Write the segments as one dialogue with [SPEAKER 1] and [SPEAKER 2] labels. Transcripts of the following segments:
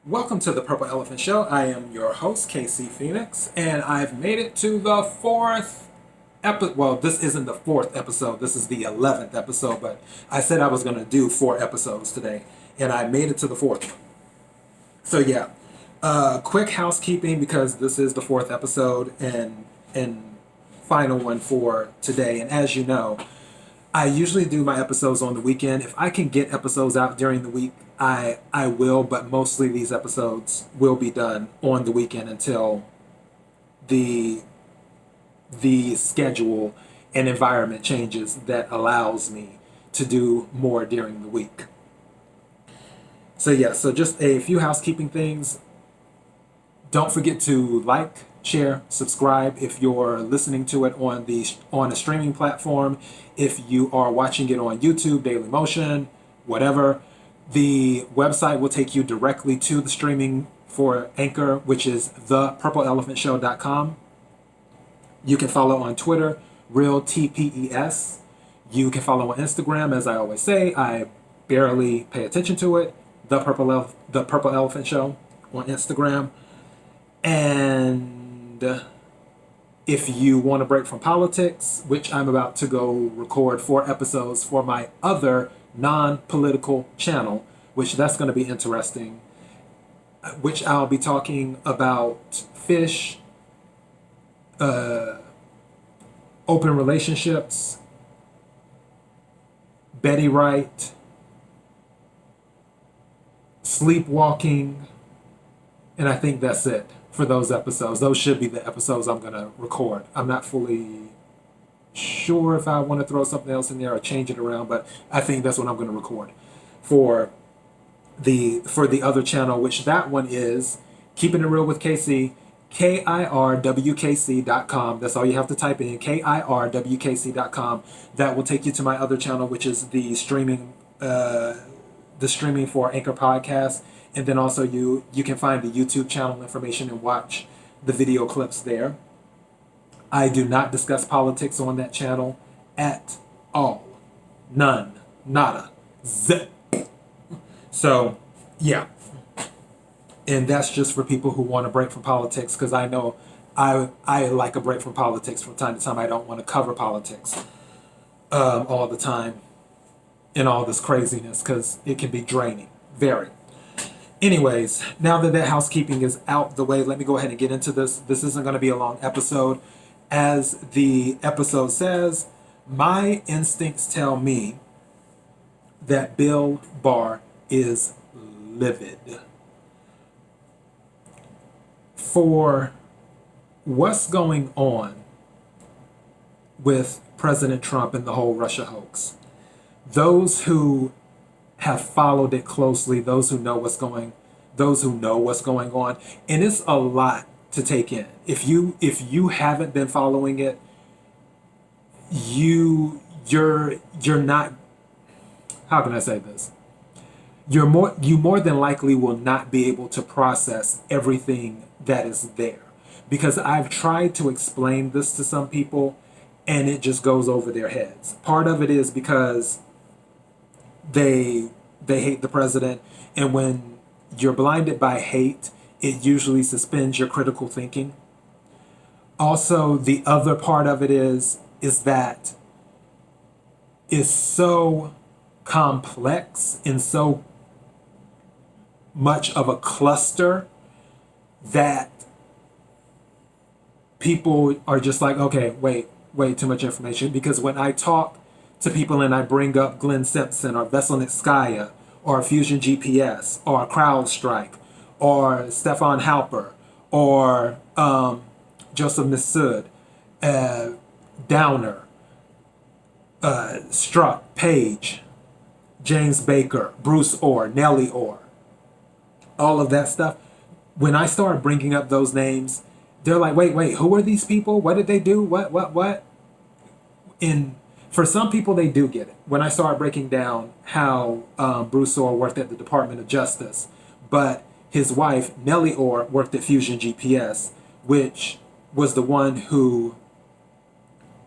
[SPEAKER 1] Welcome to the Purple Elephant Show. I am your host, KC Phoenix, and I've made it to the fourth episode. Well, this isn't the fourth episode, this is the 11th episode, but I said I was going to do 4 episodes today, and I made it to the fourth one. So, yeah, quick housekeeping because this is the fourth episode and final one for today. And as you know, I usually do my episodes on the weekend. If I can get episodes out during the week, I will, but mostly these episodes will be done on the weekend until the schedule and environment changes that allows me to do more during the week. So yeah, so just a few housekeeping things. Don't forget to like, share, subscribe if you're listening to it on a streaming platform. If you are watching it on YouTube, Daily Motion, whatever, the website will take you directly to the streaming for Anchor, which is thepurpleelephantshow.com. You can follow on Twitter, real TPES. You can follow on Instagram, as I always say. I barely pay attention to it. The Purple Elephant Show on Instagram. And if you want to break from politics, which I'm about to go record 4 episodes for my other non-political channel, which that's going to be interesting, which I'll be talking about fish, open relationships, Betty Wright, sleepwalking, and I think that's it for those episodes. Those should be the episodes I'm going to record. I'm not fully sure if I want to throw something else in there or change it around, but I think that's what I'm going to record for the other channel, which that one is Keeping It Real with KC, KIRWKC.com. That's all you have to type in, KIRWKC.com. That will take you to my other channel, which is the streaming for Anchor Podcast. And then also you can find the YouTube channel information and watch the video clips there. I do not discuss politics on that channel at all. None. Nada. Zip. So, yeah. And that's just for people who want a break from politics, because I know I like a break from politics from time to time. I don't want to cover politics all the time and all this craziness, because it can be draining. Very. Anyways, now that housekeeping is out the way, let me go ahead and get into this. This isn't going to be a long episode. As the episode says, my instincts tell me that Bill Barr is livid for what's going on with President Trump and the whole Russia hoax. Those who have followed it closely, those who know what's going on, and it's a lot to take in. If you haven't been following it, you're not, how can I say this? You more than likely will not be able to process everything that is there, because I've tried to explain this to some people and it just goes over their heads. Part of it is because they hate the president, and when you're blinded by hate, it usually suspends your critical thinking. Also, the other part of it is that it's so complex and so much of a cluster that people are just like, okay, wait, too much information. Because when I talk to people and I bring up Glenn Simpson or Veselnitskaya or Fusion GPS or CrowdStrike or Stefan Halper or Joseph Massoud, Downer, Struck, Page, James Baker, Bruce Orr, Nellie Orr, all of that stuff. When I start bringing up those names, they're like, wait, who are these people? What did they do? What? And for some people, they do get it. When I start breaking down how Bruce Orr worked at the Department of Justice, but his wife, Nellie Orr, worked at Fusion GPS, which was the one who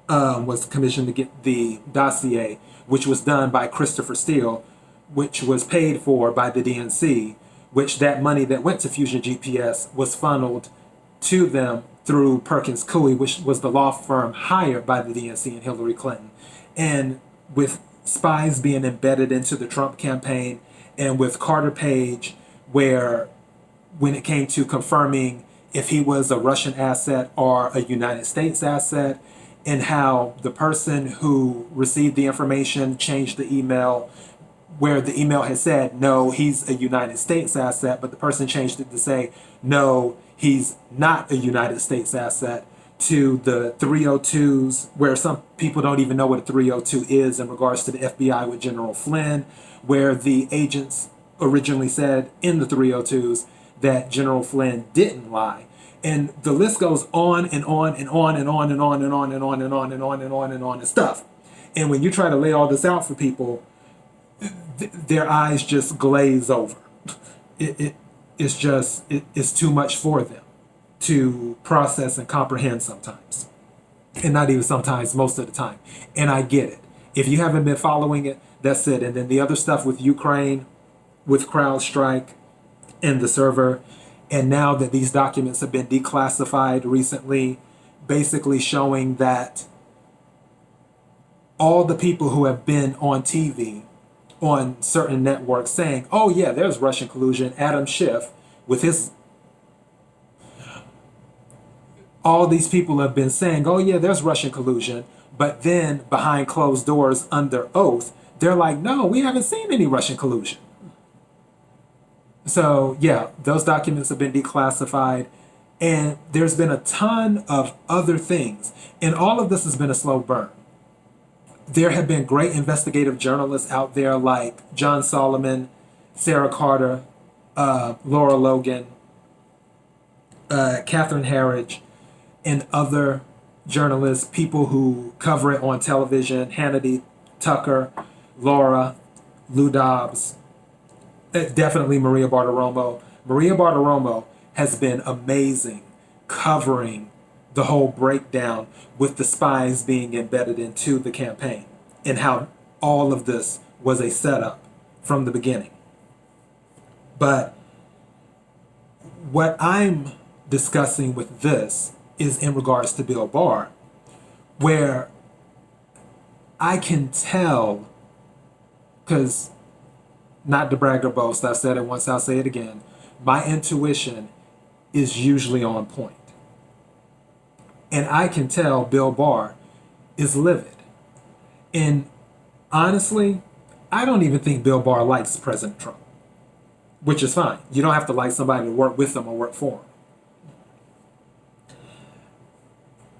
[SPEAKER 1] was commissioned to get the dossier, which was done by Christopher Steele, which was paid for by the DNC, which that money that went to Fusion GPS was funneled to them through Perkins Coie, which was the law firm hired by the DNC and Hillary Clinton. And with spies being embedded into the Trump campaign, and with Carter Page, where when it came to confirming if he was a Russian asset or a United States asset, and how the person who received the information changed the email where the email had said, no, he's a United States asset, but the person changed it to say, no, he's not a United States asset, to the 302s, where some people don't even know what a 302 is in regards to the FBI with General Flynn, where the agents originally said in the 302s that General Flynn didn't lie. And the list goes on and on and on and on and on and on and on and on and on and on and on and stuff. And when you try to lay all this out for people, their eyes just glaze over. It's too much for them to process and comprehend sometimes. And not even sometimes, most of the time. And I get it. If you haven't been following it, that's it. And then the other stuff with Ukraine, with CrowdStrike and the server, and now that these documents have been declassified recently, basically showing that all the people who have been on TV, on certain networks saying, oh yeah, there's Russian collusion, Adam Schiff, with his... All these people have been saying, oh yeah, there's Russian collusion, but then behind closed doors under oath, they're like, no, we haven't seen any Russian collusion. So yeah, those documents have been declassified, and there's been a ton of other things, and all of this has been a slow burn. There have been great investigative journalists out there like John Solomon, Sarah Carter, Laura Logan, Catherine Herridge, and other journalists, people who cover it on television, Hannity, Tucker, Laura, Lou Dobbs, definitely Maria Bartiromo. Maria Bartiromo has been amazing covering the whole breakdown with the spies being embedded into the campaign and how all of this was a setup from the beginning. But what I'm discussing with this is in regards to Bill Barr, where I can tell, because not to brag or boast, I've said it once, I'll say it again, my intuition is usually on point. And I can tell Bill Barr is livid. And honestly, I don't even think Bill Barr likes President Trump, which is fine. You don't have to like somebody to work with them or work for them.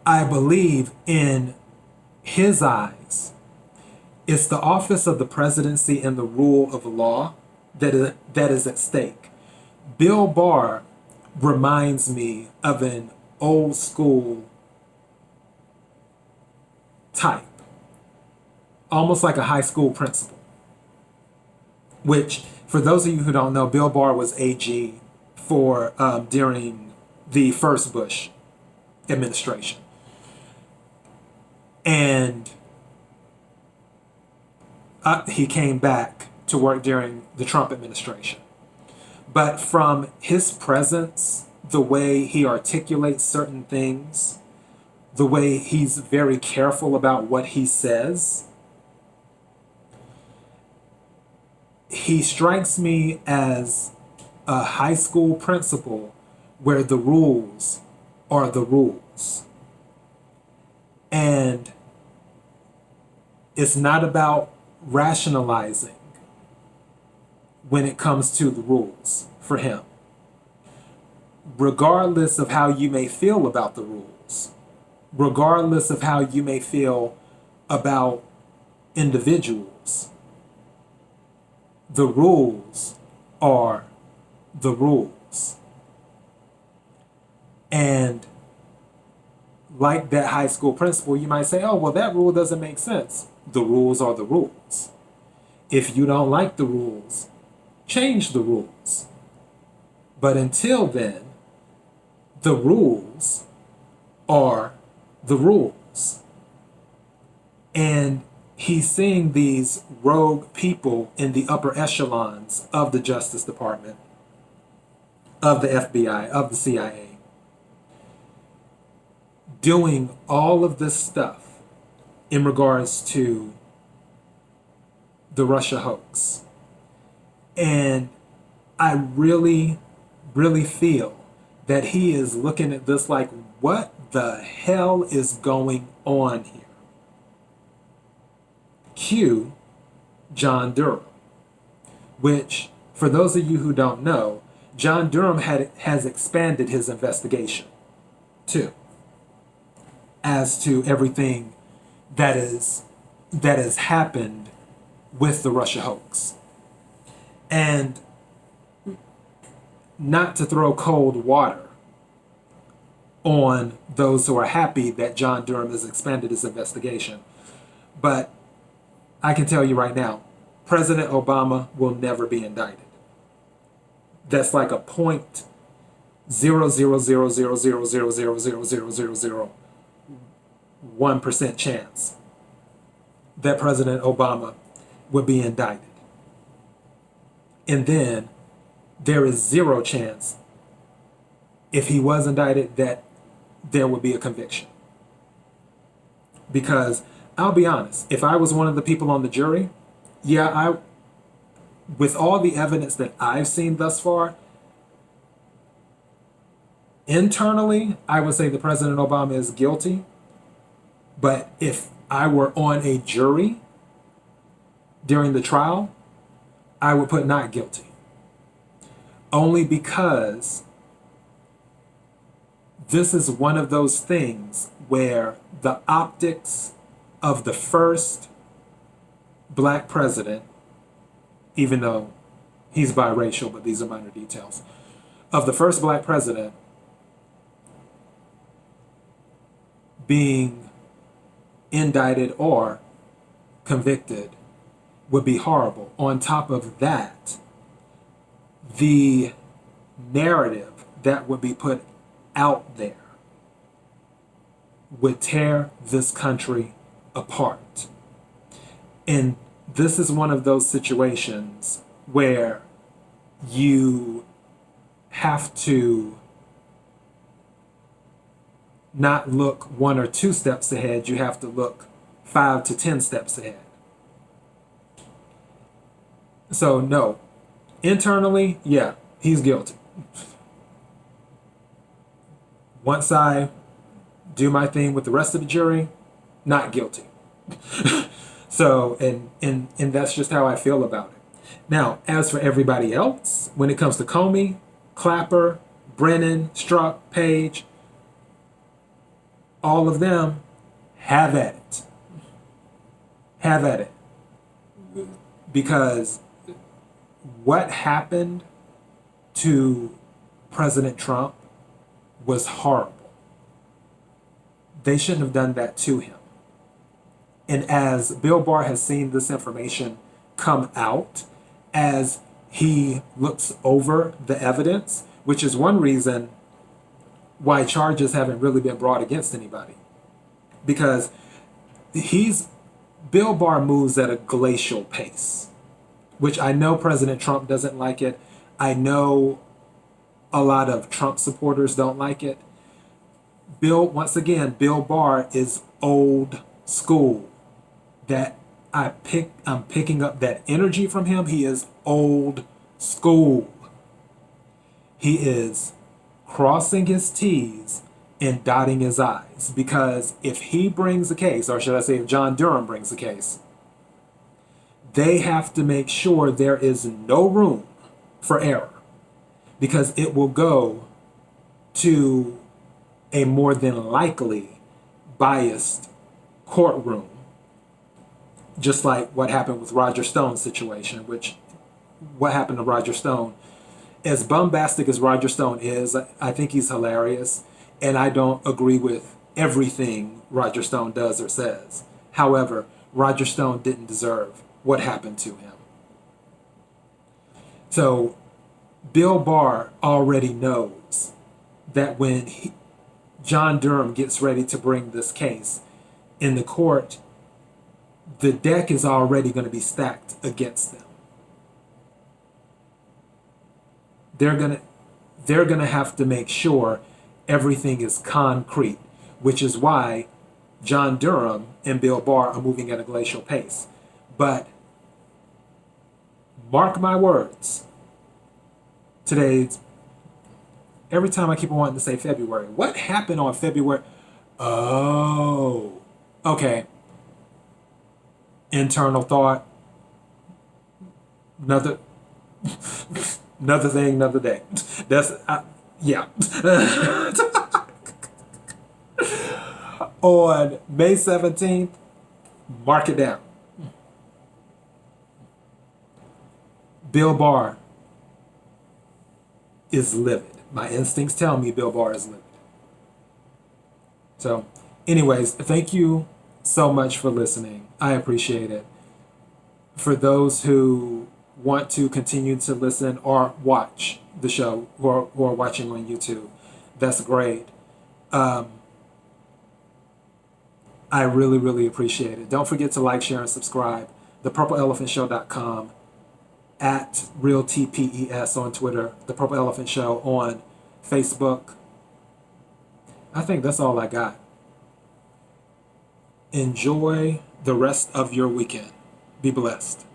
[SPEAKER 1] I believe in his eyes, it's the office of the presidency and the rule of law that is at stake. Bill Barr reminds me of an old school type, almost like a high school principal, which, for those of you who don't know, Bill Barr was AG for during the first Bush administration. And he came back to work during the Trump administration. But from his presence, the way he articulates certain things, the way he's very careful about what he says, he strikes me as a high school principal where the rules are the rules. And it's not about rationalizing when it comes to the rules for him. Regardless of how you may feel about the rules, regardless of how you may feel about individuals, the rules are the rules. And like that high school principal, you might say, oh, well, that rule doesn't make sense. The rules are the rules. If you don't like the rules, change the rules. But until then, the rules are the rules. And he's seeing these rogue people in the upper echelons of the Justice Department of the FBI, of the CIA, doing all of this stuff in regards to the Russia hoax. And I really, really feel that he is looking at this like, what the hell is going on here? Cue John Durham, which, for those of you who don't know, John Durham has expanded his investigation too, as to everything that has happened with the Russia hoax. And not to throw cold water on those who are happy that John Durham has expanded his investigation, but I can tell you right now, President Obama will never be indicted. That's like a 0.00000000001% chance that President Obama would be indicted. And then there is zero chance, if he was indicted, that there would be a conviction. Because I'll be honest, if I was one of the people on the jury, with all the evidence that I've seen thus far, internally, I would say that President Obama is guilty. But if I were on a jury during the trial, I would put not guilty. Only because this is one of those things where the optics of the first black president, even though he's biracial, but these are minor details, of the first black president being indicted or convicted would be horrible. On top of that, the narrative that would be put out there would tear this country apart. And this is one of those situations where you have to not look 1 or 2 steps ahead, you have to look 5 to 10 steps ahead. So no, internally, yeah, he's guilty. Once I do my thing with the rest of the jury, not guilty. So, and that's just how I feel about it. Now, as for everybody else, when it comes to Comey, Clapper, Brennan, Strzok, Page, all of them, have at it. Have at it. Because what happened to President Trump was horrible. They shouldn't have done that to him. And as Bill Barr has seen this information come out, as he looks over the evidence, which is one reason why charges haven't really been brought against anybody. Because Bill Barr moves at a glacial pace, which I know President Trump doesn't like it. I know a lot of Trump supporters don't like it. Bill Barr is old school. I'm picking up that energy from him. He is old school. He is crossing his T's and dotting his I's, because if he brings a case, or should I say if John Durham brings a case, they have to make sure there is no room for error, because it will go to a more than likely biased courtroom, just like what happened with Roger Stone's situation, what happened to Roger Stone. As bombastic as Roger Stone is, I think he's hilarious, and I don't agree with everything Roger Stone does or says. However, Roger Stone didn't deserve what happened to him. So Bill Barr already knows that when John Durham gets ready to bring this case in the court, the deck is already going to be stacked against them. they're going to have to make sure everything is concrete, which is why John Durham and Bill Barr are moving at a glacial pace. But mark my words, today's, every time I keep on wanting to say February. What happened on February? Oh, okay. Internal thought. Another another thing, another day. That's yeah. On May 17th, mark it down. Bill Barr is livid. My instincts tell me Bill Barr is livid. So, anyways, thank you so much for listening. I appreciate it. For those who want to continue to listen or watch the show, who are watching on YouTube, that's great. I really, really appreciate it. Don't forget to like, share, and subscribe. ThePurpleElephantShow.com, at Real TPES on Twitter, The Purple Elephant Show on Facebook. I think that's all I got. Enjoy the rest of your weekend. Be blessed.